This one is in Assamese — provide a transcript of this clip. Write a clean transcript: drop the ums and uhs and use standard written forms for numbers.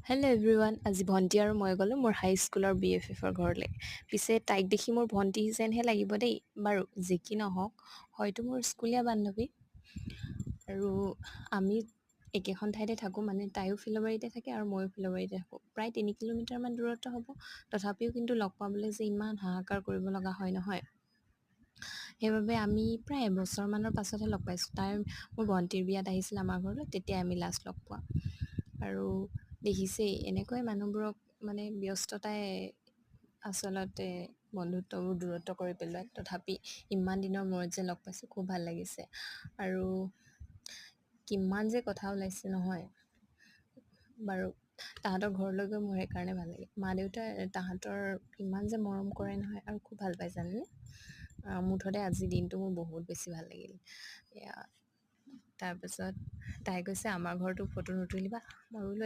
Hello' everyone. আজি ভণ্টি আৰু মই গ'লোঁ মোৰ হাইস্কুলৰ BFF-ৰ ঘৰলৈ। পিছে তাইক দেখি মোৰ ভণ্টি যেনহে লাগিব দেই। বাৰু যি কি নহওক, হয়তো মোৰ স্কুলীয়া বান্ধৱী। আৰু আমি একেখন ঠাইতে থাকোঁ, মানে তাইও ফিল'বাৰীতে থাকে আৰু ময়ো ফিল'বাৰীতে থাকোঁ। প্ৰায় 3 কিলোমিটাৰমান দূৰত্ব হ'ব। তথাপিও কিন্তু লগ পাবলৈ যে ইমান হাহাকাৰ কৰিব লগা হয় নহয়। সেইবাবে আমি প্ৰায় এবছৰমানৰ পাছতহে লগ পাইছোঁ। মোৰ ভণ্টিৰ বিয়াত আহিছিল আমাৰ ঘৰলৈ, তেতিয়াই আমি লাষ্ট লগ পোৱা। আৰু দেখিছেই এনেকুৱাই মানুহবোৰক, মানে ব্যস্ততাই আচলতে বন্ধুত্ববোৰ দূৰত্ব কৰি পেলোৱায়। তথাপি ইমান দিনৰ মূৰত যে লগ পাইছোঁ, খুব ভাল লাগিছে। আৰু কিমান যে কথা ওলাইছে নহয়। বাৰু তাহাঁতৰ ঘৰলৈ গৈ মোৰ সেইকাৰণে ভাল লাগে। মা দেউতাই তাহাঁতৰ ইমান যে মৰম কৰে নহয়, আৰু খুব ভাল পাই জানেনে। মুঠতে আজিৰ দিনটো মোৰ বহুত বেছি ভাল লাগিল। তাৰপিছত তাই কৈছে আমাৰ ঘৰতো ফটো নুতুলিবা। মই বোলো